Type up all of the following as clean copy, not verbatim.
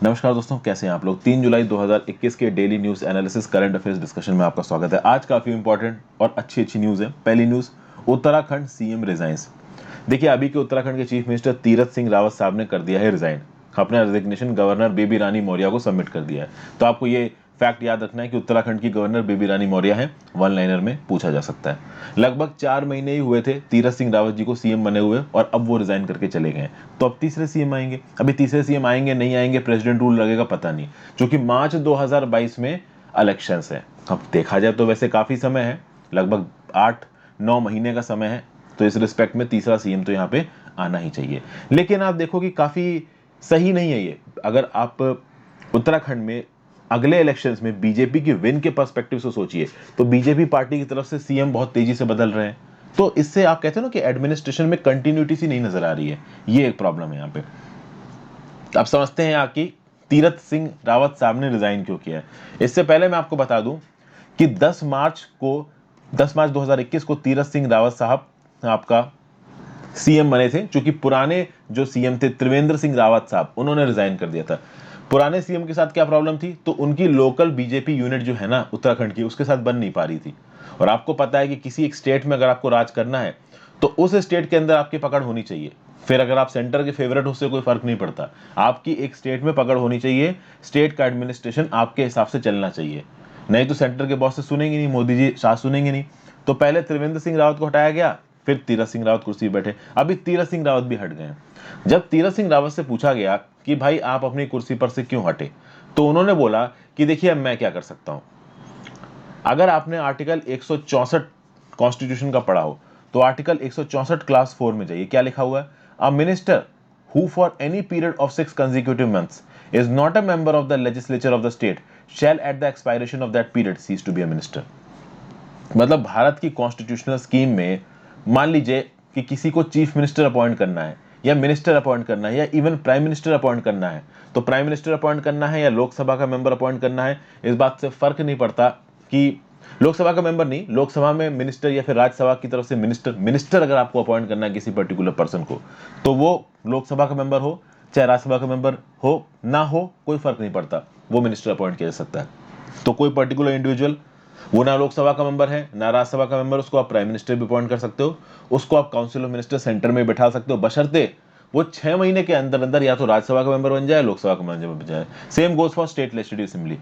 नमस्कार दोस्तों, कैसे हैं आप लोग। 3 जुलाई 2021 के daily news analysis current affairs discussion में आपका स्वागत है। आज काफ़ी इंपॉर्टेंट और अच्छी न्यूज़ है। पहली न्यूज़, उत्तराखंड सीएम रिजाइंस। देखिए, अभी के उत्तराखंड के चीफ मिनिस्टर तीरथ सिंह रावत साहब ने कर दिया है रिजाइन। अपना रेजिग्नेशन गवर्नर बेबी रानी मौर्य को सबमिट कर दिया है। तो आपको ये फैक्ट याद रखना है कि उत्तराखंड की गवर्नर बेबी रानी मौर्य है। वन लाइनर में पूछा जा सकता है। लगभग 4 महीने ही हुए थे तीरथ सिंह रावत जी को सीएम बने हुए और अब वो रिजाइन करके चले गए। तो अब तीसरे सीएम आएंगे। अभी तीसरे सीएम आएंगे नहीं आएंगे, प्रेसिडेंट रूल लगेगा पता नहीं, क्योंकि मार्च 2022 में इलेक्शंस है। अब देखा जाए तो वैसे काफी समय है, लगभग 8-9 महीने का समय है। तो इस रिस्पेक्ट में तीसरा सीएम तो यहाँ पे आना ही चाहिए। लेकिन आप देखो कि काफी सही नहीं है ये। अगर आप उत्तराखंड में अगले इलेक्शंस में बीजेपी की विन के पर्सपेक्टिव से सोचिए, तो बीजेपी पार्टी की तरफ से सीएम बहुत तेजी से बदल रहे हैं। तो इससे आप कहते हो ना कि एडमिनिस्ट्रेशन में कंटिन्यूटी सी नहीं नजर आ रही है। ये एक प्रॉब्लम है यहाँ पे। अब समझते हैं आकि तीरथ सिंह रावत साहब ने रिजाइन क्यों किया है। इससे पहले मैं आपको बता दूं कि 10 मार्च 2021 को तीरथ सिंह रावत साहब आपका सीएम बने थे। चूंकि पुराने जो सीएम थे त्रिवेंद्र सिंह रावत साहब, उन्होंने रिजाइन कर दिया था। पुराने सीएम के साथ क्या प्रॉब्लम थी, तो उनकी लोकल बीजेपी यूनिट जो है ना उत्तराखंड की, उसके साथ बन नहीं पा रही थी। और आपको पता है कि किसी एक स्टेट में अगर आपको राज करना है तो उस स्टेट के अंदर आपकी पकड़ होनी चाहिए। फिर अगर आप सेंटर के फेवरेट, उससे कोई फर्क नहीं पड़ता। आपकी एक स्टेट में पकड़ होनी चाहिए। स्टेट का एडमिनिस्ट्रेशन आपके हिसाब से चलना चाहिए, नहीं तो सेंटर के बॉस से सुनेंगे नहीं, मोदी जी शाह सुनेंगे नहीं। तो पहले त्रिवेंद्र सिंह रावत को हटाया गया, फिर तीरथ सिंह रावत कुर्सी पर बैठे। अभी तीरथ सिंह रावत भी हट गए हैं। जब तीरथ सिंह रावत से पूछा गया कि भाई आप अपनी कुर्सी पर से क्यों हटे, तो उन्होंने बोला कि देखिए अब मैं क्या कर सकता हूं। अगर आपने आर्टिकल 164 कॉन्स्टिट्यूशन का पढ़ा हो तो आर्टिकल 164 क्लास 4 में जाइए, क्या लिखा हुआ है। A minister who for any period of 6 consecutive months is not a member of the legislature of the state shall at the expiration of that period cease to be a minister. मतलब भारत की constitutional scheme में मान लीजिए कि किसी को chief minister appoint करना है या मिनिस्टर अपॉइंट करना है या इवन प्राइम मिनिस्टर अपॉइंट करना है, तो प्राइम मिनिस्टर अपॉइंट करना है या लोकसभा का मेंबर अपॉइंट करना है, इस बात से फर्क नहीं पड़ता कि लोकसभा का मेंबर नहीं, लोकसभा में मिनिस्टर या फिर राज्यसभा की तरफ से मिनिस्टर अगर आपको अपॉइंट करना है किसी पर्टिकुलर पर्सन को, तो वो लोकसभा का मेंबर हो चाहे राज्यसभा का मेंबर हो ना हो, कोई फर्क नहीं पड़ता, वो मिनिस्टर अपॉइंट किया जा सकता है। तो कोई पर्टिकुलर इंडिविजुअल, वो ना लोकसभा का मेंबर है ना राज्यसभा का मेंबर, उसको आप प्राइम मिनिस्टर भी अपॉइंट कर सकते हो, उसको आप काउंसिल ऑफ मिनिस्टर सेंटर में बैठा सकते हो, बशर्ते वो 6 महीने के अंदर अंदर या तो राज्यसभा का मेंबर बन जाए, लोकसभा का मेंबर बन जाए। Same goes for state legislative assembly.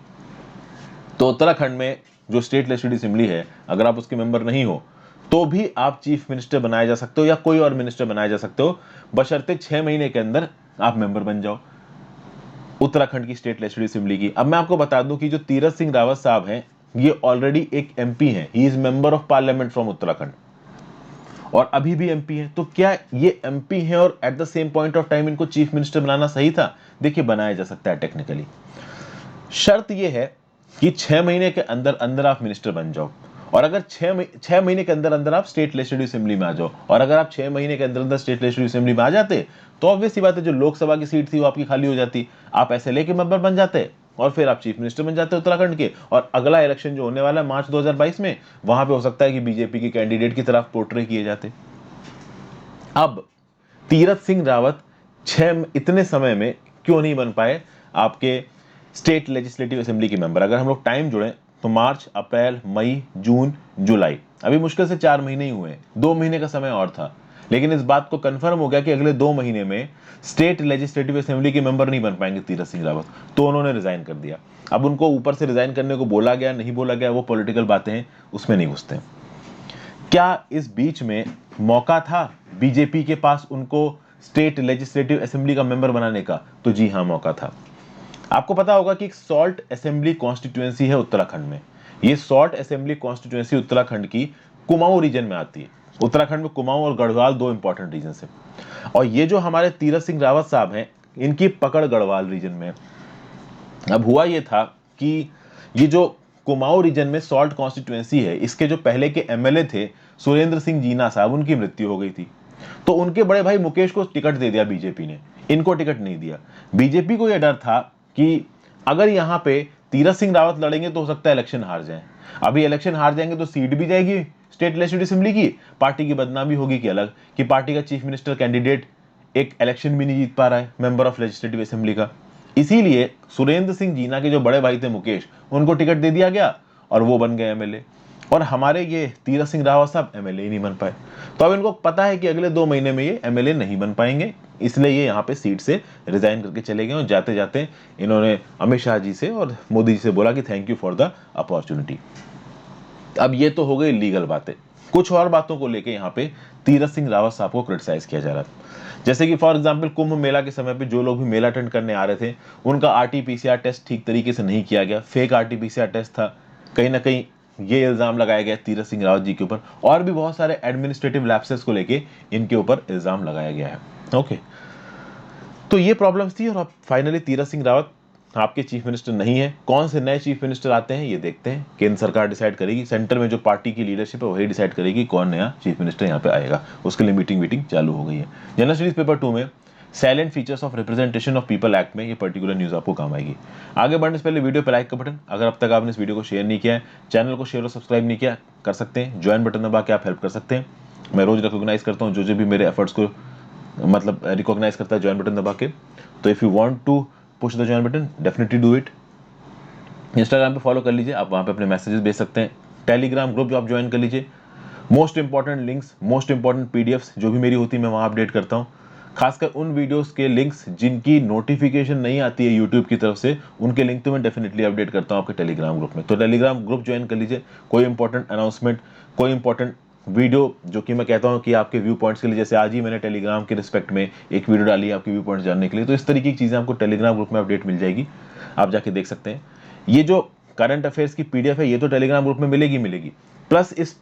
तो उत्तराखंड में जो स्टेट लेजिस्लेटिव असेंबली है, अगर आप उसके मेंबर नहीं हो तो भी आप चीफ मिनिस्टर बनाए जा सकते हो या कोई और मिनिस्टर बनाए जा सकते हो, बशर्ते 6 महीने के अंदर आप मेंबर बन जाओ उत्तराखंड की स्टेट लेजिस्लेटिव असेंबली की। अब मैं आपको बता दूं कि जो तीरथ सिंह रावत साहब हैं, ये ऑलरेडी एक एमपी हैं। He is member of parliament from Uttarakhand और अभी भी एमपी हैं। तो क्या ये एमपी हैं और at the same point of time इनको चीफ मिनिस्टर बनाना सही था? देखिए, बनाया जा सकता है टेक्निकली। शर्त यह है कि 6 महीने के अंदर अंदर आप मिनिस्टर बन जाओ, और अगर 6 महीने के अंदर अंदर आप स्टेट लेजिस्लेटिव असेंबली में आ जाओ, और अगर आप 6 महीने के अंदर अंदर स्टेट लेजिस्लेटिव असेंबली में आ जाते तो ऑब्वियस सी बात है, जो लोकसभा की सीट थी वो आपकी खाली हो जाती, आप ऐसे लेके मेंबर बन जाते और फिर आप चीफ मिनिस्टर बन जाते उत्तराखंड के। और अगला इलेक्शन जो होने वाला है मार्च 2022 में, वहां पे हो सकता है कि बीजेपी के कैंडिडेट की तरफ पोर्ट्रे किए जाते। अब तीरथ सिंह रावत इतने समय में क्यों नहीं बन पाए आपके स्टेट लेजिस्लेटिव असेंबली के मेंबर? अगर हम लोग टाइम जुड़े तो मार्च, अप्रैल, मई, जून, जुलाई, अभी मुश्किल से 4 महीने ही हुए हैं। 2 महीने का समय और था। लेकिन इस बात को कंफर्म हो गया कि अगले 2 महीने में स्टेट लेजिस्लेटिव असेंबली के मेंबर नहीं बन पाएंगे तीरथ सिंह रावत, तो उन्होंने रिजाइन कर दिया। अब उनको ऊपर से रिजाइन करने को बोला गया नहीं बोला गया, वो पॉलिटिकल बातें हैं, उसमें नहीं घुसते। क्या इस बीच में मौका था बीजेपी के पास उनको स्टेट लेजिस्लेटिव असेंबली का मेंबर बनाने का? तो जी हां, मौका था। आपको पता होगा कि एक सॉल्ट असेंबली कॉन्स्टिट्यूएंसी है उत्तराखंड में। ये सॉल्ट असेंबली कॉन्स्टिट्यूएंसी उत्तराखंड की कुमाऊं रीजन में आती है। उत्तराखंड में कुमाऊं और गढ़वाल 2 इंपॉर्टेंट रीजन है। और ये जो हमारे तीरथ सिंह रावत साहब हैं, इनकी पकड़ गढ़वाल रीजन में है। अब हुआ ये था कि ये जो कुमाऊं रीजन में सॉल्ट कॉन्स्टिट्यूएंसी है, इसके जो पहले के एमएलए थे सुरेंद्र सिंह जीना साहब, उनकी मृत्यु हो गई थी। तो उनके बड़े भाई मुकेश को टिकट दे दिया बीजेपी ने, इनको टिकट नहीं दिया। बीजेपी को यह डर था कि अगर यहां पे तीरथ सिंह रावत लड़ेंगे तो हो सकता है इलेक्शन हार जाए। अभी इलेक्शन हार जाएंगे तो सीट भी जाएगी स्टेट लेजिस्लेटिव असेंबली की, पार्टी की बदनामी होगी कि अलग, कि पार्टी का चीफ मिनिस्टर कैंडिडेट एक इलेक्शन भी नहीं जीत पा रहा है मेंबर ऑफ लेजिस्लेटिव असेंबली का। इसीलिए सुरेंद्र सिंह जीना के जो बड़े भाई थे मुकेश, उनको टिकट दे दिया गया और वो बन गए एमएलए। और हमारे ये तीरथ सिंह रावत साहब एमएलए ही नहीं बन पाए। तो अब इनको पता है कि अगले 2 महीने में ये एमएलए नहीं बन पाएंगे, इसलिए ये यहाँ पे सीट से रिजाइन करके चले गए। और जाते जाते इन्होंने अमित शाह जी से और मोदी जी से बोला कि thank you for the opportunity. अब ये तो हो गई लीगल बातें। कुछ और बातों को लेके यहाँ पे तीरथ सिंह रावत साहब को क्रिटिसाइज किया जा रहा है। जैसे कि फॉर एग्जांपल कुंभ मेला के समय पे जो लोग भी मेला अटेंड करने आ रहे थे, उनका आरटीपीसीआर टेस्ट ठीक तरीके से नहीं किया गया, फेक आरटीपीसीआर टेस्ट था। कहीं ना कहीं ये इल्जाम लगाया गया तीरथ सिंह रावत जी के ऊपर, और भी बहुत सारे एडमिनिस्ट्रेटिव लैप्सेस को लेके इनके ऊपर इल्जाम लगाया गया है। ओके, तो ये प्रॉब्लम्स थी और अब फाइनली तीरथ सिंह रावत आपके चीफ मिनिस्टर नहीं है। कौन से नए चीफ मिनिस्टर आते हैं ये देखते हैं, केंद्र सरकार डिसाइड करेगी, सेंटर में जो पार्टी की लीडरशिप है वही डिसाइड करेगी कौन नया चीफ मिनिस्टर यहाँ पे आएगा। उसके लिए मीटिंग चालू हो गई है। जनरल स्टडीज पेपर 2 में salient features of representation of people act में ये पर्टिकुलर न्यूज आपको काम आएगी। आगे बढ़ने से पहले वीडियो पे लाइक का बटन, अगर अब तक आपने इस वीडियो को शेयर नहीं किया है, चैनल को शेयर और सब्सक्राइब नहीं किया, कर सकते हैं। ज्वाइन बटन दबा के आप हेल्प कर सकते हैं। मैं रोज रिकॉग्नाइज करता हूँ जो भी मेरे एफर्ट्स को मतलब रिकॉग्नाइज करता है ज्वाइन बटन दबा के। तो if you want to push the join button definitely do it. Instagram पे फॉलो कर लीजिए, आप वहाँ पे अपने मैसेजेस भेज सकते हैं। टेलीग्राम ग्रुप जो आप ज्वाइन कर लीजिए, most important links, most important PDFs जो भी मेरी होती है मैं वहाँ अपडेट करता हूँ। खासकर उन वीडियोस के लिंक्स जिनकी नोटिफिकेशन नहीं आती है यूट्यूब की तरफ से, उनके लिंक तो मैं डेफिनेटली अपडेट करता हूँ आपके टेलीग्राम ग्रुप में। तो टेलीग्राम ग्रुप ज्वाइन कर लीजिए। कोई इंपॉर्टेंट अनाउंसमेंट, कोई इंपॉर्टेंट वीडियो जो कि मैं कहता हूँ कि आपके व्यू पॉइंट्स के लिए, जैसे आज ही मैंने टेलीग्राम के रिस्पेक्ट में एक वीडियो डाली है आपके व्यू पॉइंट्स जानने के लिए, तो इस तरीके की चीज़ें आपको टेलीग्राम ग्रुप में अपडेट मिल जाएगी, आप जाके देख सकते हैं। ये जो करंट अफेयर्स की पीडीएफ है ये तो टेलीग्राम ग्रुप में मिलेगी, प्लस इस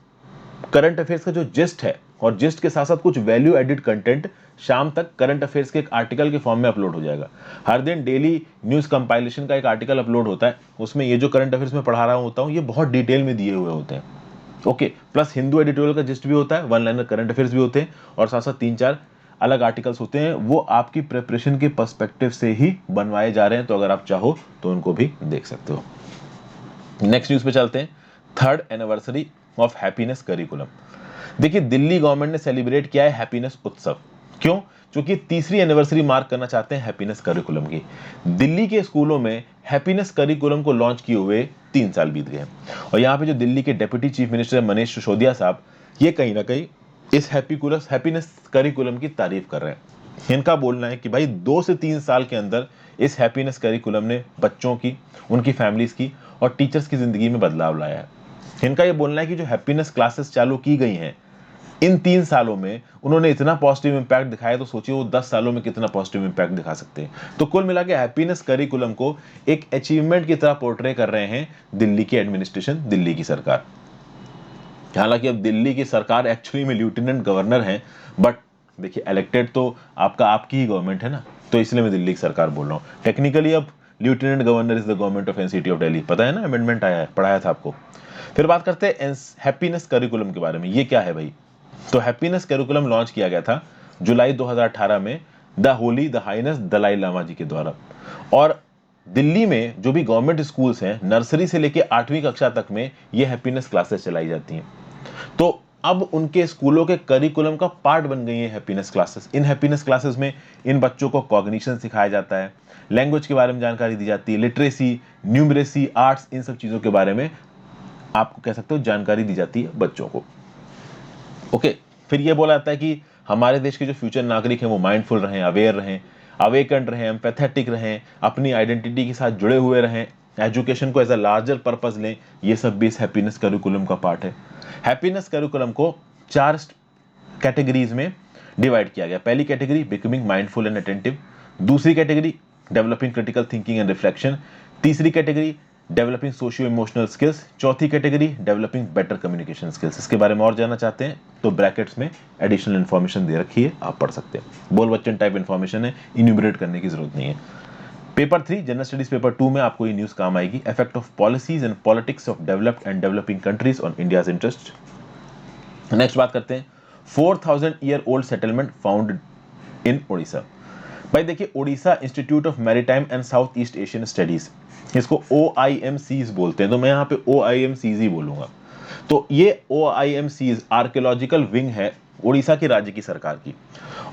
करंट अफेयर्स का जो जिस्ट है और जिस्ट के साथ साथ कुछ वैल्यू एडिड कंटेंट शाम तक करंट अफेयर्स के एक आर्टिकल के फॉर्म में अपलोड हो जाएगा। हर दिन डेली न्यूज कंपाइलेशन का एक आर्टिकल अपलोड होता है, उसमें ये जो करंट अफेयर्स में पढ़ा रहा होता हूँ ये बहुत डिटेल में दिए हुए होते हैं। ओके, प्लस हिंदू एडिटोरियल का जिस्ट भी होता है, वन लाइनर करंट अफेयर्स भी होते हैं, और साथ साथ 3-4 अलग आर्टिकल्स होते हैं, वो आपकी प्रिपरेशन के पर्सपेक्टिव से ही बनवाए जा रहे हैं। तो अगर आप चाहो तो उनको भी देख सकते हो। नेक्स्ट न्यूज पे चलते हैं। 3rd anniversary of happiness curriculum. देखिए दिल्ली गवर्नमेंट ने सेलिब्रेट किया है हैप्पीनेस उत्सव। क्यों? क्योंकि 3री एनिवर्सरी मार्क करना चाहते हैं हैप्पीनेस करिकुलम की। दिल्ली के स्कूलों में हैप्पीनेस करिकुलम को लॉन्च किए हुए 3 साल बीत गए, और यहाँ पे जो दिल्ली के deputy chief minister Manish Sisodia साहब, ये कहीं ना कहीं इस हैप्पीनेस करिकुलम की तारीफ कर रहे हैं। इनका बोलना है कि भाई 2 से 3 साल के अंदर इस हैप्पीनेस करिकुलम ने बच्चों की, उनकी फैमिलीज की और टीचर्स की जिंदगी में बदलाव लाया है। इनका ये बोलना है कि जो हैप्पीनेस क्लासेस चालू की गई हैं इन 3 सालों में उन्होंने इतना पॉजिटिव इंपैक्ट दिखाया, तो सोचिए वो 10 सालों में कितना पॉजिटिव इंपैक्ट दिखा सकते हैं। तो कुल मिला के हैप्पीनेस करिकुलम को एक अचीवमेंट की तरह पोर्ट्रे कर रहे हैं दिल्ली की एडमिनिस्ट्रेशन, दिल्ली की सरकार। हालांकि अब दिल्ली की सरकार एक्चुअली में लेफ्टिनेंट गवर्नर है, बट देखिए इलेक्टेड तो आपकी ही गवर्नमेंट है ना, तो इसलिए मैं दिल्ली की सरकार बोल रहा हूँ। टेक्निकली अब lieutenant governor is the government of NCT of Delhi, पता है ना, अमेंडमेंट आया है, पढ़ाया था आपको। फिर बात करते हैं हैप्पीनेस करिकुलम के बारे में। ये क्या है भाई? तो हैप्पीनेस करिकुलम लॉन्च किया गया था जुलाई 2018 में the holy the highness Dalai Lama ji के द्वारा। और दिल्ली में जो भी गवर्नमेंट स्कूल्स हैं, नर्सरी से लेके 8वीं कक्षा तक में ये हैप्पीनेस क्लासेस चलाई जाती हैं। तो अब उनके स्कूलों के करिकुलम का पार्ट बन गई है हैप्पीनेस क्लासेस। इन हैप्पीनेस क्लासेस में इन बच्चों को कॉग्निशन सिखाया जाता है, लैंग्वेज के बारे में जानकारी दी जाती है, लिटरेसी, न्यूमरेसी, आर्ट्स, इन सब चीज़ों के बारे में आपको कह सकते हो जानकारी दी जाती है बच्चों को। ओके, फिर ये बोला जाता है कि हमारे देश के जो फ्यूचर नागरिक हैं वो माइंडफुल रहें, अवेयर रहें, अवेकेंड रहें, एम्पैथेटिक रहें, अपनी आइडेंटिटी के साथ जुड़े हुए रहें, एजुकेशन को एज अ लार्जर पर्पस लें। ये सब भी इस हैप्पीनेस करिकुलम का पार्ट है। हैप्पीनेस करिकुलम को 4 कैटेगरीज में डिवाइड किया गया। पहली category becoming mindful and attentive, दूसरी category developing critical thinking and reflection, तीसरी category developing socio emotional skills, चौथी category developing better communication skills. इसके बारे में और जानना चाहते हैं तो ब्रैकेट्स में एडिशनल इन्फॉर्मेशन दे रखी है, आप पढ़ सकते हैं। बोल बच्चन टाइप इन्फॉर्मेशन है, इन्यूमरेट करने की जरूरत नहीं है। पेपर 3 जनरल स्टडीज पेपर 2 में आपको ये न्यूज काम आएगी, effect of policies and politics of developed and developing countries on India's interest. Next बात करते हैं 4000 year old settlement found in Odisha. भाई देखिए, Odisha institute of maritime and south east Asian studies, इसको OIMCs बोलते हैं, तो मैं यहाँ पे OIMCs ही बोलूंगा। तो ये OIMCs आर्कियोलॉजिकल विंग है उड़ीसा के राज्य की सरकार की,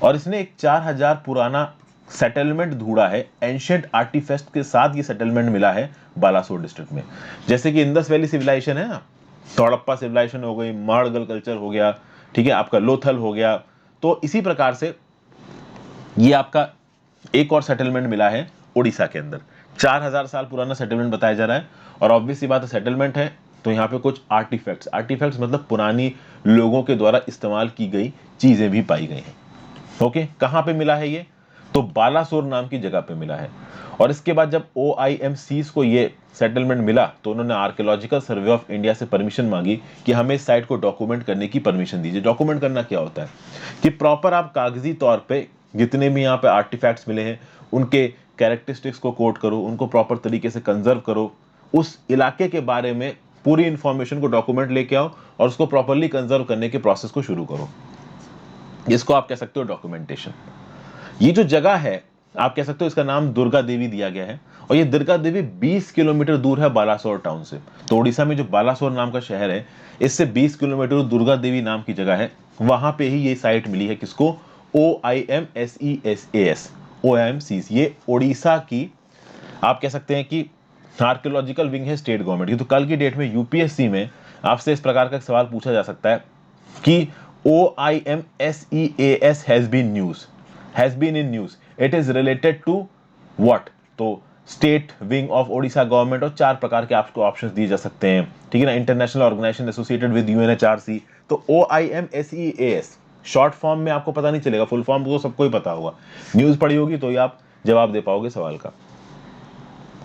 और इसने एक 4000 पुराना सेटलमेंट ढूंढा है एंशिएंट आर्टिफैक्ट के साथ, ये सेटलमेंट मिला है बालासोर डिस्ट्रिक्ट में। जैसे कि इंदस वैली सिविलाइजेशन है ना, तो हड़प्पा सिविलाइजेशन हो गई, महड़गल कल्चर हो गया, ठीक है, आपका लोथल हो गया, तो इसी प्रकार से ये आपका एक और सेटलमेंट मिला है उड़ीसा के अंदर। 4000 साल पुराना सेटलमेंट बताया जा रहा है, और ऑब्वियस सी बात है सेटलमेंट है तो यहाँ पे कुछ आर्टिफैक्ट्स, आर्टिफैक्ट्स मतलब पुरानी लोगों के द्वारा इस्तेमाल की गई चीजें भी पाई गई हैं। ओके, कहाँ पे मिला है ये, तो बालासोर नाम की जगह पे मिला है। और इसके बाद जब OIMCs को ये सेटलमेंट मिला तो उन्होंने आर्कियोलॉजिकल सर्वे ऑफ इंडिया से परमिशन मांगी कि हमें इस साइट को डॉक्यूमेंट करने की परमिशन दीजिए। डॉक्यूमेंट करना क्या होता है कि प्रॉपर आप कागजी तौर पे जितने भी यहाँ पे आर्टिफैक्ट्स मिले हैं उनके कैरेक्टरिस्टिक्स को कोट करो, उनको प्रॉपर तरीके से कंजर्व करो, उस इलाके के बारे में पूरी इंफॉर्मेशन को डॉक्यूमेंट लेके आओ और उसको प्रॉपरली कंजर्व करने के प्रोसेस को शुरू करो। इसको आप कह सकते हो डॉक्यूमेंटेशन। ये जो जगह है आप कह सकते हो इसका नाम दुर्गा देवी दिया गया है, और ये दुर्गा देवी 20 किलोमीटर दूर है बालासोर टाउन से। तो उड़ीसा में जो बालासोर नाम का शहर है इससे 20 किलोमीटर दुर्गा देवी नाम की जगह है, वहां पे ही ये साइट मिली है। किसको, OIMCs, ये उड़ीसा की आप कह सकते हैं कि आर्कियोलॉजिकल विंग है स्टेट गवर्नमेंट की। तो कल की डेट में यूपीएससी में आपसे इस प्रकार का सवाल पूछा जा सकता है कि OIMSEAS has been in news, it is related to what, तो state wing of Odisha government, और 4 प्रकार के आपको ऑप्शंस दिए जा सकते हैं, ठीक है ना। International organisation associated with UNHRC, तो OIMSEAS शॉर्ट फॉर्म में आपको पता नहीं चलेगा, फुल फॉर्म तो सबको ही पता होगा, न्यूज पढ़ी होगी तो ही आप जवाब दे पाओगे सवाल का,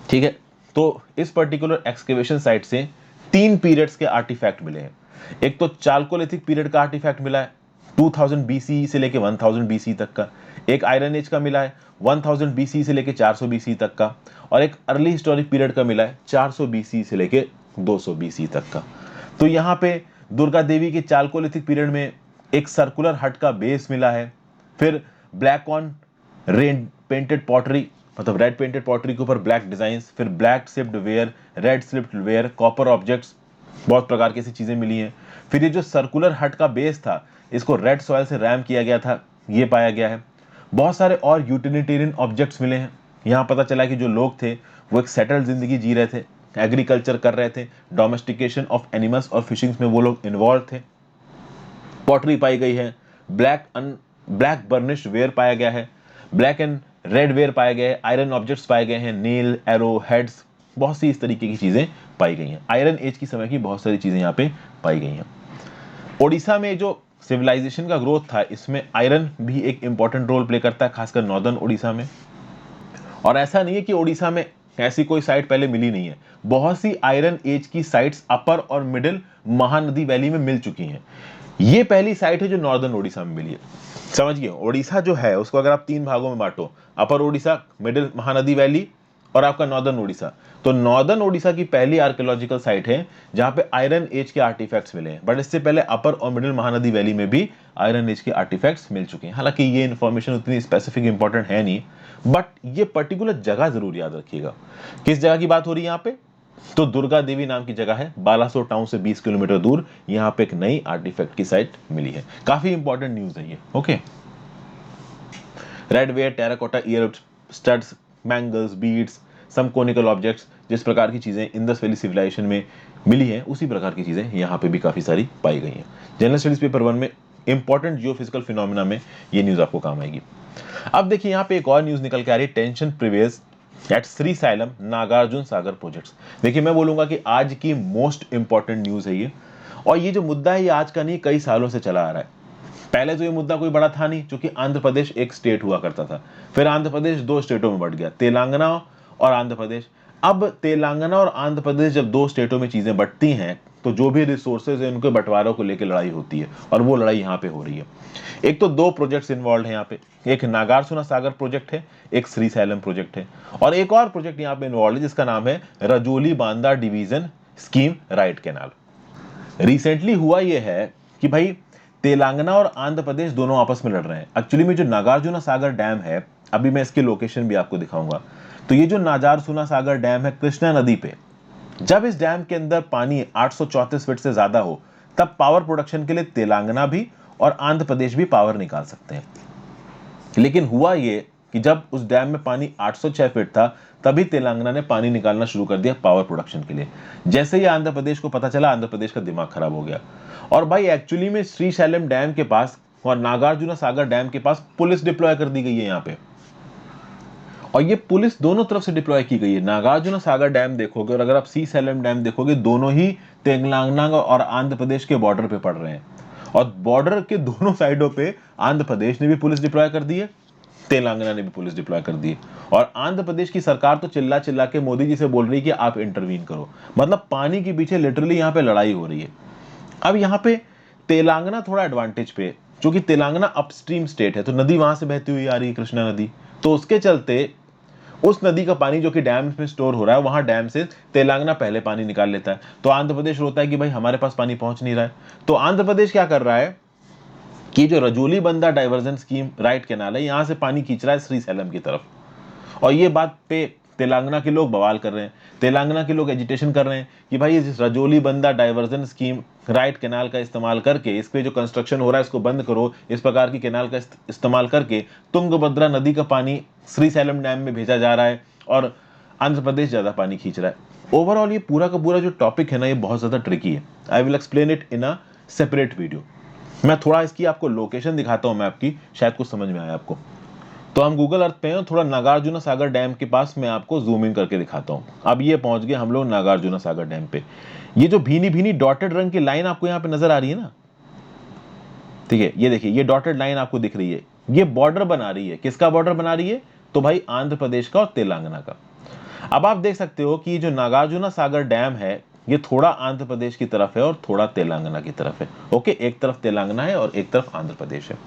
ठीक है। तो इस पर्टिकुलर एक्सकेवेशन साइट से 3 पीरियड्स के आर्टिफैक्ट मिले हैं। एक तो चालकोलिथिक पीरियड का आर्टिफैक्ट मिला है 2000 BCE से लेके 1000 BCE तक का, एक आयरन एज का मिला है 1000 BCE से लेके 400 BCE तक का, और एक अर्ली हिस्टोरिक पीरियड का मिला है 400 BCE से लेके 200 BCE तक का। तो यहाँ पे दुर्गा देवी के चालकोलिथिक पीरियड में एक सर्कुलर हट का बेस मिला है, फिर black on red painted pottery, मतलब रेड पेंटेड पॉटरी के ऊपर ब्लैक डिजाइन्स, फिर black slipped ware, red slipped ware, copper objects, बहुत प्रकार की ऐसी चीजें मिली हैं। फिर ये जो सर्कुलर हट का बेस था इसको रेड सॉइल से रैम किया गया था, ये पाया गया है। बहुत सारे और यूटिलिटेरियन ऑब्जेक्ट्स मिले हैं। यहाँ पता चला कि जो लोग थे वो एक सेटल्ड जिंदगी जी रहे थे, एग्रीकल्चर कर रहे थे, डोमेस्टिकेशन ऑफ एनिमल्स और फिशिंग्स में वो लोग इन्वॉल्व थे। पॉटरी पाई गई है, ब्लैक बर्निश्ड वेयर पाया गया है, ब्लैक एंड रेड वेयर पाए गए, आयरन ऑब्जेक्ट्स पाए गए हैं, नील, एरो, हेड्स, बहुत सी इस तरीके की चीजें पाई गई हैं। आयरन एज की समय की बहुत सारी चीजें यहाँ पे पाई गई हैं। ओडिशा में जो सिविलाइजेशन का ग्रोथ था इसमें आयरन भी एक इंपॉर्टेंट रोल प्ले करता है, खासकर नॉर्दर्न ओडिशा में। और ऐसा नहीं है कि ओडिशा में ऐसी कोई साइट पहले मिली नहीं है, बहुत सी आयरन एज की साइट्स अपर और मिडिल महानदी वैली में मिल चुकी हैं। ये पहली साइट है जो नॉर्दर्न ओडिशा में मिली है। समझिए, ओडिशा जो है उसको अगर आप 3 भागों में बांटो, अपर ओडिशा, मिडिल महानदी वैली और आपका नॉर्दर्न ओडिशा, तो नॉर्दर्न ओडिशा की पहली आर्कियोलॉजिकल साइट है जहां पे आयरन एज के आर्टिफैक्ट्स मिले हैं। बट इससे पहले अपर और मिडिल महानदी वैली में भी आयरन एज के आर्टिफैक्ट्स मिल चुके हैं। हालांकि ये इन्फॉर्मेशन उतनी स्पेसिफिक इंपॉर्टेंट है नहीं, बट ये पर्टिकुलर जगह जरूर याद रखिएगा। किस जगह की बात हो रही है यहाँ पे, तो दुर्गा देवी नाम की जगह है, बालासोर टाउन से 20 किलोमीटर दूर। यहाँ पे एक नई आर्टिफैक्ट की साइट मिली है, काफी इंपॉर्टेंट न्यूज है ये। Okay, red ware, terracotta ear studs, bangles, beads, some conical objects, जिस प्रकार की चीजें इंदस वैली सिविलाइजेशन में मिली हैं उसी प्रकार की चीजें यहाँ पे भी काफी सारी पाई गई हैं। जनरल स्टडीज पेपर 1 में इंपॉर्टेंट जियोफिजिकल फिनोमेना में ये न्यूज आपको काम आएगी। अब देखिए यहाँ पे एक और न्यूज निकल के आ रही है, tension prevails at Srisailam Nagarjuna Sagar projects. देखिए मैं बोलूंगा कि आज की मोस्ट इंपॉर्टेंट न्यूज है ये, और ये जो मुद्दा है ये आज का नहीं, कई सालों से चला आ रहा है। पहले तो ये मुद्दा कोई बड़ा था नहीं क्योंकि आंध्र प्रदेश एक स्टेट हुआ करता था, फिर आंध्र प्रदेश 2 स्टेटों में बंट गया, तेलंगाना और आंध्र प्रदेश। अब तेलंगाना और आंध्र प्रदेश जब 2 स्टेटों में चीजें बंटती हैं तो जो भी रिसोर्सेज है उनके बंटवारों को लेकर लड़ाई होती है, और वो लड़ाई यहाँ पे हो रही है। एक तो 2 प्रोजेक्ट्स इन्वॉल्व हैं यहाँ पे, एक नागार्जुन सागर प्रोजेक्ट है, एक श्रीशैलम प्रोजेक्ट है, और एक और प्रोजेक्ट यहाँ पे इन्वॉल्व है जिसका नाम है Rajoli Banda division scheme right canal. Recently हुआ यह है कि भाई तेलंगाना और आंध्र प्रदेश दोनों आपस में लड़ रहे हैं। एक्चुअली में जो नागार्जुन सागर डैम है, अभी मैं इसकी लोकेशन भी आपको दिखाऊंगा, तो ये जो नागार्जुन सागर डैम है कृष्णा नदी पे, जब इस डैम के अंदर पानी 834 फीट से ज्यादा हो तब पावर प्रोडक्शन के लिए तेलंगाना भी और आंध्र प्रदेश भी पावर निकाल सकते हैं। लेकिन हुआ ये कि जब उस डैम में पानी 806 फीट था तभी तेलंगाना ने पानी निकालना शुरू कर दिया पावर प्रोडक्शन के लिए। जैसे ही आंध्र प्रदेश को पता चला, आंध्र प्रदेश का दिमाग खराब हो गया। और भाई एक्चुअली में श्रीशैलम डैम के पास और नागार्जुना सागर डैम के पास पुलिस डिप्लॉय कर दी गई है यहाँ पे, और ये पुलिस दोनों तरफ से डिप्लॉय की गई है। नागार्जुना सागर डैम देखोगे और अगर आप श्रीशैलम डैम देखोगे, दोनों ही तेलंगाना और आंध्र प्रदेश के बॉर्डर पे पड़ रहे हैं, और बॉर्डर के दोनों साइडों पे आंध्र प्रदेश ने भी पुलिस डिप्लॉय कर दी है, तेलंगाना ने भी पुलिस डिप्लॉय कर दी है। और आंध्र प्रदेश की सरकार तो चिल्ला चिल्ला के मोदी जी से बोल रही है कि आप इंटरवीन करो। मतलब पानी के पीछे लिटरली यहाँ पे लड़ाई हो रही है। अब यहाँ पे तेलंगाना थोड़ा एडवांटेज पे, क्योंकि तेलंगाना अपस्ट्रीम स्टेट है, तो नदी वहां से बहती हुई आ रही है, कृष्णा नदी, तो उसके चलते उस नदी का पानी जो कि डैम में स्टोर हो रहा है, वहां डैम से तेलंगाना पहले पानी निकाल लेता है। तो आंध्र प्रदेश रोता है कि भाई हमारे पास पानी पहुंच नहीं रहा है। तो आंध्र प्रदेश क्या कर रहा है कि जो रजौली बंदा डाइवर्जन स्कीम राइट कैनाल है, यहां से पानी खींच रहा है श्रीशैलम की तरफ। और ये बात पे तेलंगाना के लोग बवाल कर रहे हैं, तेलंगाना के लोग एजिटेशन कर रहे हैं कि भाई ये रजौली बंदा डाइवर्जन स्कीम राइट कैनाल का इस्तेमाल करके, इस पे जो कंस्ट्रक्शन हो रहा है इसको बंद करो, इस प्रकार की कैनाल का इस्तेमाल करके तुंगभद्रा नदी का पानी श्रीशैलम डैम में भेजा जा रहा है और आंध्र प्रदेश ज्यादा पानी खींच रहा है। ओवरऑल ये पूरा का पूरा जो टॉपिक है ना, ये बहुत ज्यादा ट्रिकी है। I will explain it in a separate video. मैं थोड़ा इसकी आपको लोकेशन दिखाता हूं मैप की, शायद कुछ समझ में आए आपको। तो हम गूगल अर्थ पे हैं, थोड़ा नागार्जुना सागर डैम के पास मैं आपको जूम इन करके दिखाता हूं। अब ये पहुंच गए हम लोग नागार्जुना सागर डैम पे। ये जो भीनी भीनी डॉटेड रंग की लाइन आपको यहाँ पे नजर आ रही है ना, ठीक है, ये देखिए, ये डॉटेड लाइन आपको दिख रही है, ये बॉर्डर बना रही है। किसका बॉर्डर बना रही है? तो भाई आंध्र प्रदेश का और तेलंगाना का। अब आप देख सकते हो कि जो नागार्जुना सागर डैम है, ये थोड़ा आंध्र प्रदेश की तरफ है और थोड़ा तेलंगाना की तरफ है। ओके, एक तरफ तेलंगाना है और एक तरफ आंध्र प्रदेश है।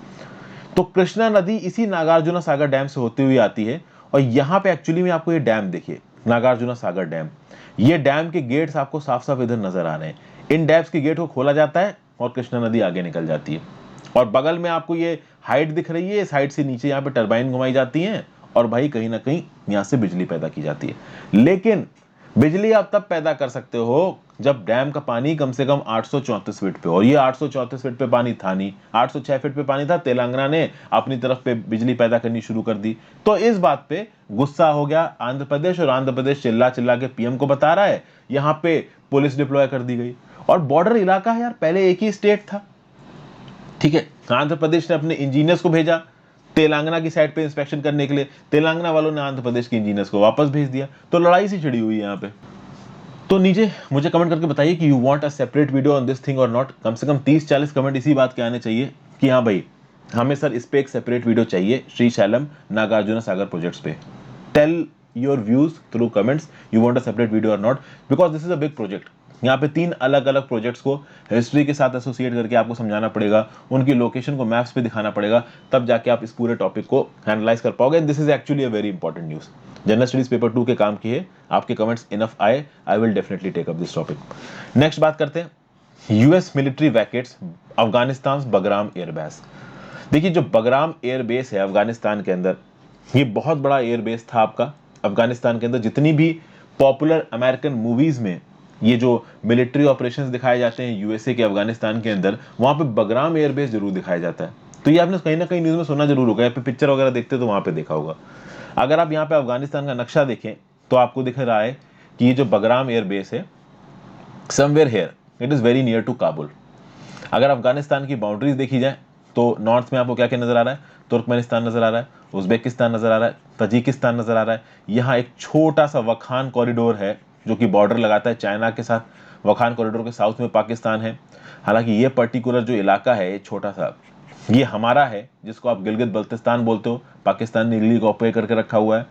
तो कृष्णा नदी इसी नागार्जुना सागर डैम से होती हुई आती है, और यहां पे एक्चुअली में आपको ये डैम देखिए, नागार्जुना सागर डैम। ये डैम के गेट्स आपको साफ साफ इधर नजर आ रहे हैं। इन डैम्स के गेट को खोला जाता है और कृष्णा नदी आगे निकल जाती है। और बगल में आपको ये हाइट दिख रही है, इस हाइट से नीचे यहाँ पे टरबाइन घुमाई जाती हैं, और भाई कहीं ना कहीं यहाँ से बिजली पैदा की जाती है। लेकिन बिजली आप तब पैदा कर सकते हो जब डैम का पानी कम से कम 834 फीट पे, और ये 834 फीट पे पानी था नहीं, 806 फीट पे पानी था। तेलंगाना ने अपनी तरफ पे बिजली पैदा करनी शुरू कर दी। तो इस बात पे गुस्सा हो गया आंध्र प्रदेश, और आंध्र प्रदेश चिल्ला चिल्ला के पीएम को बता रहा है, यहाँ पे पुलिस डिप्लॉय कर दी गई। और बॉर्डर इलाका है यार, पहले एक ही स्टेट था, ठीक है। आंध्र प्रदेश ने अपने इंजीनियर्स को भेजा तेलंगाना की साइड पे इंस्पेक्शन करने के लिए, तेलंगाना वालों ने आंध्र प्रदेश के इंजीनियर्स को वापस भेज दिया। तो लड़ाई सी छिड़ी हुई है यहाँ पे। तो नीचे मुझे कमेंट करके बताइए कि you want a separate video on this thing और नॉट। कम से कम 30-40 कमेंट इसी बात के आने चाहिए कि हाँ भाई, हमें सर इस पे एक सेपरेट वीडियो चाहिए, श्रीशैलम नागार्जुना सागर प्रोजेक्ट्स पे। Tell your views through comments, you want a separate video और not, because this is a big project. यहाँ पे 3 अलग अलग प्रोजेक्ट्स को हिस्ट्री के साथ एसोसिएट करके आपको समझाना पड़ेगा, उनकी लोकेशन को मैप्स पे दिखाना पड़ेगा, तब जाके आप इस पूरे टॉपिक को एनालाइज कर पाओगे। This is actually a very important news. General studies paper 2 के काम की है। आपके कमेंट्स इनफ आए, I will definitely take up this topic. Next बात करते हैं, US military vacates Afghanistan Bagram airbase. देखिए, जो बगराम एयरबेस है अफगानिस्तान के अंदर, ये बहुत बड़ा एयरबेस था आपका अफगानिस्तान के अंदर। जितनी भी पॉपुलर अमेरिकन मूवीज में ये जो मिलिट्री ऑपरेशंस दिखाए जाते हैं यूएसए के अफगानिस्तान के अंदर, वहां पे बगराम एयरबेस जरूर दिखाया जाता है। तो ये आपने कहीं ना कहीं न्यूज में सुना जरूर होगा, या फिर पिक्चर वगैरह देखते तो वहां पे देखा होगा। अगर आप यहाँ पे अफगानिस्तान का नक्शा देखें तो आपको दिख रहा है कि ये जो बगराम एयरबेस है, somewhere here it is very near to Kabul. अगर अफगानिस्तान की बाउंड्रीज देखी जाए तो नॉर्थ में आपको क्या क्या नजर आ रहा है? तुर्कमेनिस्तान नजर आ रहा है, उज्बेकिस्तान नजर आ रहा है, तजिकिस्तान नजर आ रहा है। यहाँ एक छोटा सा वखान कॉरिडोर है जो कि बॉर्डर लगाता है चाइना के साथ। वखान कॉरिडोर के साउथ में पाकिस्तान है। हालांकि ये पर्टिकुलर जो इलाका है, छोटा सा, ये हमारा है, जिसको आप गिलगित बल्तिस्तान बोलते हो। पाकिस्तान ने इलीगली ऑक्युपाई करके रखा हुआ है।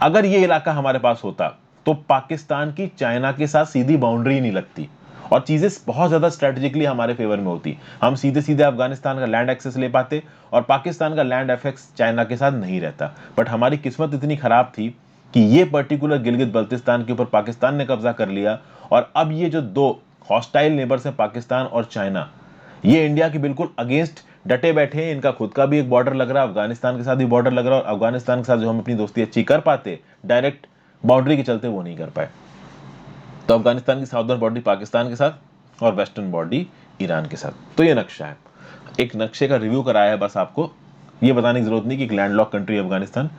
अगर ये इलाका हमारे पास होता तो पाकिस्तान की चाइना के साथ सीधी बाउंड्री ही नहीं लगती, और चीजें बहुत ज्यादा स्ट्रेटेजिकली हमारे फेवर में होती। हम सीधे सीधे अफगानिस्तान का लैंड एक्सेस ले पाते, और पाकिस्तान का लैंड एक्सेस चाइना के साथ नहीं रहता। बट हमारी किस्मत इतनी खराब थी कि ये पर्टिकुलर गिलगित बल्तिस्तान के ऊपर पाकिस्तान ने कब्जा कर लिया। और अब ये जो 2 हॉस्टाइल नेबर्स हैं, पाकिस्तान और चाइना, ये इंडिया के बिल्कुल अगेंस्ट डटे बैठे हैं। इनका खुद का भी एक बॉर्डर लग रहा है, अफगानिस्तान के साथ भी बॉर्डर लग रहा है, और अफगानिस्तान के साथ जो हम अपनी दोस्ती अच्छी कर पाते डायरेक्ट बाउंड्री के चलते, वो नहीं कर पाए। तो अफगानिस्तान की साउदर्न बॉर्डर पाकिस्तान के साथ और वेस्टर्न बॉर्डर ईरान के साथ। तो ये नक्शा है, एक नक्शे का रिव्यू कराया है बस आपको। ये बताने की जरूरत नहीं कि लैंडलॉक कंट्री अफगानिस्तान।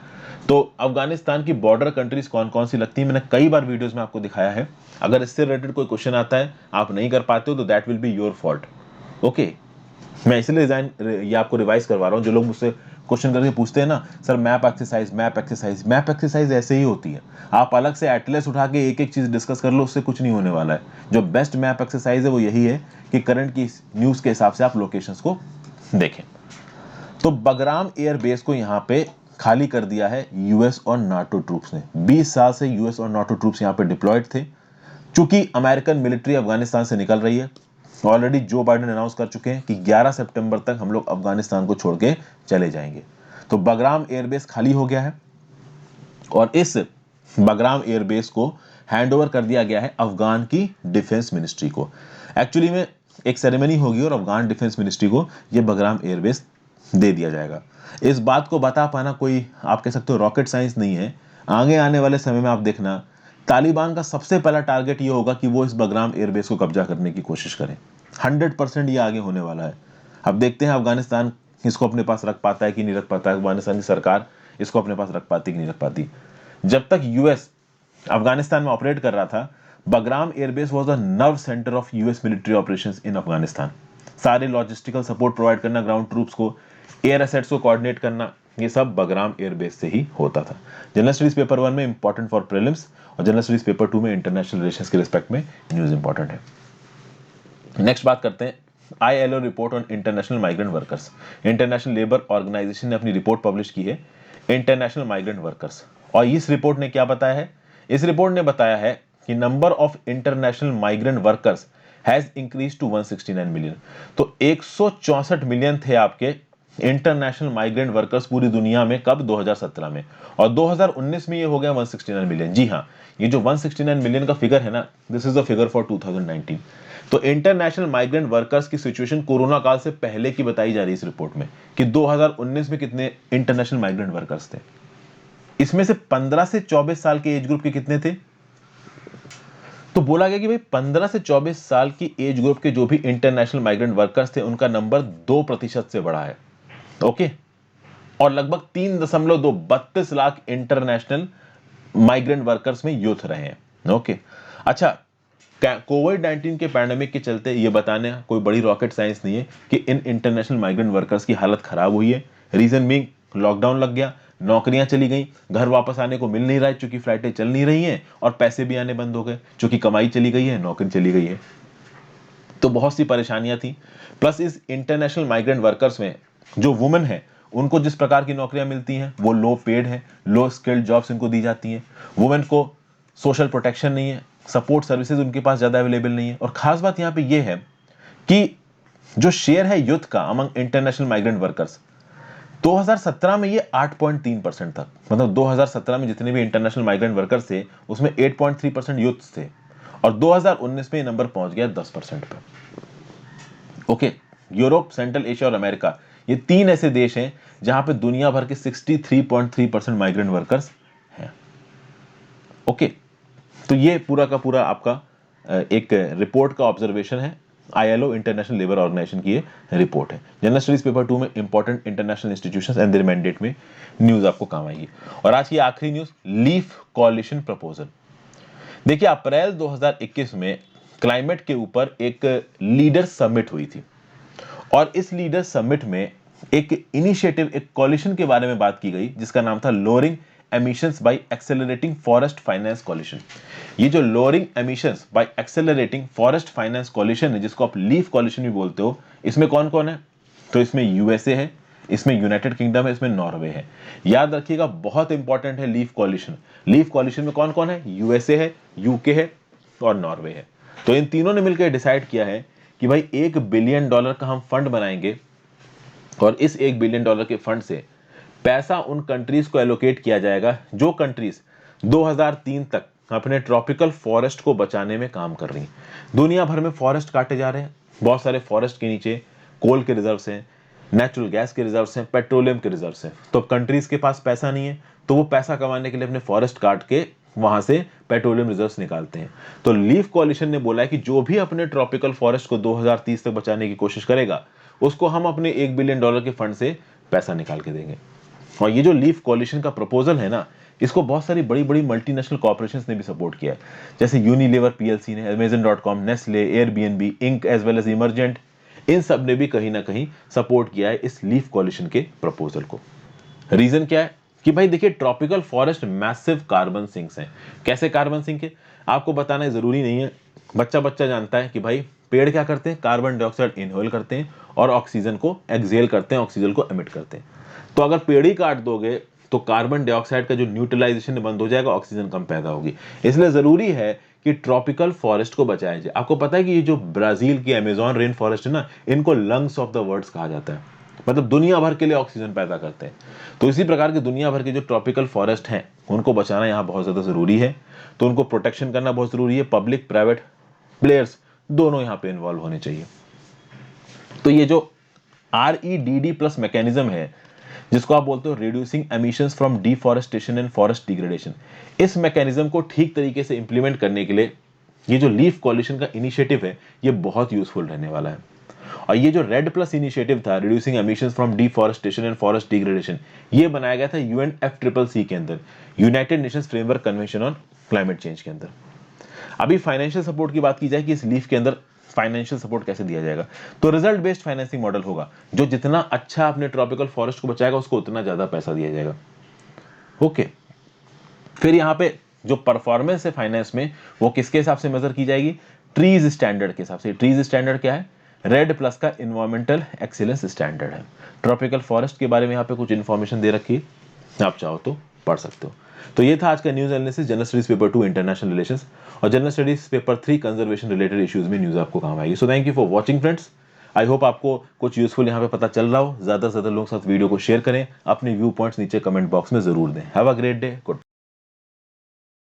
तो अफगानिस्तान की बॉर्डर कंट्रीज कौन कौन सी लगती है, मैंने कई बार वीडियोस में आपको दिखाया है। अगर इससे रिलेटेड कोई क्वेश्चन आता है, आप नहीं कर पाते हो, तो that will be your fault. Okay, मैं इसलिए ये आपको रिवाइज करवा रहा हूँ। जो लोग मुझसे क्वेश्चन करके पूछते हैं ना, sir map exercise, map exercise, map exercise ऐसे ही होती है। आप अलग से एटलस उठा के एक एक चीज डिस्कस कर लो, उससे कुछ नहीं होने वाला है। जो बेस्ट मैप एक्सरसाइज है वो यही है कि करंट की न्यूज के हिसाब से आप लोकेशंस को देखें। तो बगराम एयर बेस को यहाँ पे खाली कर दिया है यूएस और नाटो ट्रूप्स ने। 20 साल से यूएस और नाटो ट्रूप्स यहाँ पे डिप्लॉयड थे। चूंकि अमेरिकन मिलिट्री अफगानिस्तान से निकल रही है, ऑलरेडी जो बाइडेन अनाउंस कर चुके हैं कि 11 सितंबर तक हम लोग अफगानिस्तान को छोड़ के चले जाएंगे। तो बगराम एयरबेस खाली हो गया है और इस बगराम एयरबेस को हैंडओवर कर दिया गया है अफगान की डिफेंस मिनिस्ट्री को। एक्चुअली में एक सेरेमनी होगी और अफगान डिफेंस मिनिस्ट्री को यह बगराम एयरबेस दे दिया जाएगा। इस बात को बता पाना कोई, आप कह सकते हो, रॉकेट साइंस नहीं है। आगे आने वाले समय में आप देखना, तालिबान का सबसे पहला टारगेट ये होगा कि वो इस बगराम एयरबेस को कब्जा करने की कोशिश करें। 100% ये आगे होने वाला है। अब देखते हैं अफगानिस्तान इसको अपने पास रख पाता है कि नहीं रख पाता है, अफगानिस्तान की सरकार इसको अपने पास रख पाती कि नहीं रख पाती। जब तक यूएस अफगानिस्तान में ऑपरेट कर रहा था, Bagram airbase was the nerve centre of US military operations in Afghanistan. सारे लॉजिस्टिकल सपोर्ट प्रोवाइड करना ग्राउंड ट्रूप्स को, एयर एसेट्स को कोऑर्डिनेट करना, ये सब बगराम एयरबेस से ही होता था। जनरल स्टडीज पेपर 1 में इंपॉर्टेंट फॉर प्रीलिम्स और जनरल स्टडीज पेपर 2 में इंटरनेशनल रिलेशंस के रिस्पेक्ट में न्यूज इंपॉर्टेंट है। नेक्स्ट बात करते हैं ILO report on international migrant workers. International labour organisation ने अपनी रिपोर्ट पब्लिश की है इंटरनेशनल माइग्रेंट वर्कर्स। और इस रिपोर्ट ने क्या बताया है? इस रिपोर्ट ने बताया है कि number of international migrant workers has increase to 169 million. तो 164 मिलियन थे आपके इंटरनेशनल माइग्रेंट वर्कर्स पूरी दुनिया में, कब? 2017 में। और 2019 में ये हो गया 169 मिलियन। जी हाँ, ये जो 169 मिलियन का फिगर है ना, this is the figure for 2019। तो इंटरनेशनल माइग्रेंट वर्कर्स की सिचुएशन कोरोना काल से पहले की बताई जा रही है इस रिपोर्ट में कि 2019 में कितने इंटरनेशनल माइग्रेंट वर्कर्स थे। इसमें से 15 से 24 साल के एज ग्रुप के कितने थे? तो बोला गया कि भाई 15 से 24 साल की एज ग्रुप के जो भी इंटरनेशनल माइग्रेंट वर्कर्स थे, उनका नंबर 2% से बढ़ा है। ओके, और लगभग 3.32 लाख इंटरनेशनल माइग्रेंट वर्कर्स में यूथ रहे हैं। ओके, अच्छा, कोविड-19 के पैंडेमिक के चलते ये बताने कोई बड़ी रॉकेट साइंस नहीं है कि इन इंटरनेशनल माइग्रेंट वर्कर्स की हालत खराब हुई है। रीजन बीइंग, लॉकडाउन लग गया, नौकरियां चली गई, घर वापस आने को मिल नहीं रहा है चूंकि फ्लाइटें चल नहीं रही हैं, और पैसे भी आने बंद हो गए चूंकि कमाई चली गई है, नौकरी चली गई है। तो बहुत सी परेशानियां थी। प्लस इस इंटरनेशनल माइग्रेंट वर्कर्स में जो वुमेन है, उनको जिस प्रकार की नौकरियां मिलती हैं वो लो पेड है, लो स्किल्ड जॉब्स इनको दी जाती हैं। वुमेन को सोशल प्रोटेक्शन नहीं है, सपोर्ट सर्विसेज उनके पास ज्यादा अवेलेबल नहीं है। और खास बात यहां पे ये है कि जो शेयर है यूथ का अमंग इंटरनेशनल माइग्रेंट वर्कर्स, 2017 में ये 8.3% था। मतलब 2017 में जितने भी इंटरनेशनल माइग्रेंट वर्कर्स थे उसमें 8.3% यूथ थे, और 2019 में ये नंबर पहुंच गया 10% पे। ओके, यूरोप, सेंट्रल एशिया और अमेरिका, ये 3 ऐसे देश हैं जहां पे दुनिया भर के 63.3% माइग्रेंट वर्कर्स हैं। ओके, तो ये पूरा का पूरा आपका एक रिपोर्ट का ऑब्जर्वेशन है। ILO इंटरनेशनल लेबर ऑर्गेनाइजेशन की ये रिपोर्ट है। जनरल स्टडीज पेपर 2 में important international institutions and there mandate में न्यूज आपको काम आएगी। और आज की आखिरी न्यूज, लीफ कॉलिशन प्रपोजल। देखिए, अप्रैल 2021 में क्लाइमेट के ऊपर एक लीडर समिट हुई थी, और इस लीडर समिट में एक इनिशिएटिव, एक कॉलिशन के बारे में बात की गई जिसका नाम था lowering emissions by accelerating forest finance coalition. ये जो lowering emissions by accelerating forest finance coalition है, जिसको आप लीफ कॉलिशन भी बोलते हो, इसमें कौन कौन है? तो इसमें यूएसए है, इसमें यूनाइटेड किंगडम है, इसमें नॉर्वे है। याद रखिएगा, बहुत इंपॉर्टेंट है लीफ कॉलिशन। लीफ कॉलिशन में कौन कौन है? यूएसए है, यूके है और नॉर्वे है। तो इन तीनों ने मिलकर डिसाइड किया है कि भाई $1 बिलियन का हम फंड बनाएंगे, और इस $1 बिलियन के फंड से पैसा उन कंट्रीज को एलोकेट किया जाएगा जो कंट्रीज 2003 तक अपने ट्रॉपिकल फॉरेस्ट को बचाने में काम कर रही हैं। दुनिया भर में फॉरेस्ट काटे जा रहे हैं, बहुत सारे फॉरेस्ट के नीचे कोल के रिजर्व्स हैं, नेचुरल गैस के रिजर्व्स हैं, पेट्रोलियम के रिजर्व्स हैं। तो कंट्रीज के पास पैसा नहीं है, तो वो पैसा कमाने के लिए अपने फॉरेस्ट काट के वहां से पेट्रोलियम रिजर्व्स निकालते हैं। तो लीफ कॉलिशन ने बोला है कि जो भी अपने ट्रॉपिकल फॉरेस्ट को 2030 तक बचाने की कोशिश करेगा, उसको हम अपने $1 बिलियन के फंड से पैसा निकाल के देंगे। और ये जो लीफ कॉलिशन का प्रपोजल है ना, इसको बहुत सारी बड़ी बड़ी मल्टीनेशनल कॉर्पोरेशंस ने भी सपोर्ट किया है, जैसे यूनिलीवर पीएलसी ने, Amazon.com, Nestle, Airbnb Inc as well as Emergent, इन सब ने भी कहीं ना कहीं सपोर्ट किया है इस लीफ कॉलिशन के प्रपोजल को। रीजन क्या है कि भाई देखिए, tropical forest massive carbon sinks हैं। कैसे कार्बन सिंक है आपको बताना जरूरी नहीं है, बच्चा बच्चा जानता है कि भाई पेड़ क्या करते हैं, कार्बन डाइऑक्साइड इनहेल करते हैं और ऑक्सीजन को एक्सहेल करते हैं, ऑक्सीजन को एमिट करते हैं। तो अगर पेड़ ही काट दोगे तो कार्बन डाइऑक्साइड का जो न्यूट्रलाइजेशन बंद हो जाएगा, ऑक्सीजन कम पैदा होगी। इसलिए जरूरी है कि ट्रॉपिकल फॉरेस्ट को बचाया जाए। आपको पता है कि ये जो ब्राजील की अमेजोन रेन फॉरेस्ट है ना, इनको लंग्स ऑफ द वर्ल्ड कहा जाता है, मतलब दुनिया भर के लिए ऑक्सीजन पैदा करते हैं। तो इसी प्रकार के दुनिया भर के जो ट्रॉपिकल फॉरेस्ट हैं उनको बचाना यहाँ बहुत ज्यादा जरूरी है, तो उनको प्रोटेक्शन करना बहुत जरूरी है। पब्लिक प्राइवेट प्लेयर्स दोनों यहाँ पे इन्वॉल्व होने चाहिए। तो ये जो REDD+ मैकेनिज्म है, जिसको आप बोलते हो reducing emissions from deforestation and forest degradation, इस मैकेनिज्म को ठीक तरीके से इंप्लीमेंट करने के लिए ये जो लीफ कॉलिशन का इनिशिएटिव है ये बहुत यूजफुल रहने वाला है। और ये जो REDD+ इनिशिएटिव था, reducing emissions from deforestation and forest degradation, ये बनाया गया था UNFCCC के अंदर, United Nations framework convention on climate change के अंदर। अभी फाइनेंशियल सपोर्ट की बात की जाए कि इस लीफ के अंदर फाइनेंशियल सपोर्ट कैसे दिया जाएगा, तो रिजल्ट बेस्ड फाइनेंसिंग मॉडल होगा। जो जितना अच्छा अपने ट्रॉपिकल फॉरेस्ट को बचाएगा उसको उतना ज्यादा पैसा दिया जाएगा। ओके, फिर यहाँ पे जो परफॉर्मेंस है फाइनेंस में वो किसके हिसाब से मेजर की जाएगी, ट्रीज स्टैंडर्ड के हिसाब से। ट्रीज स्टैंडर्ड क्या है, REDD+ का इन्वायरमेंटल एक्सीलेंस स्टैंडर्ड है। ट्रॉपिकल फॉरेस्ट के बारे में यहाँ पे कुछ इन्फॉर्मेशन दे रखी है, आप चाहो तो पढ़ सकते हो। तो ये था आज का news analysis, general studies paper 2 international relations और general studies paper 3 conservation related issues में न्यूज आपको काम आएगी। So thank you for watching friends. I hope आपको कुछ यूजफुल यहाँ पे पता चल रहा हो। ज्यादा से ज्यादा लोगों के साथ वीडियो को शेयर करें, अपने व्यू पॉइंट्स नीचे कमेंट बॉक्स में जरूर दें। Have a great day, good.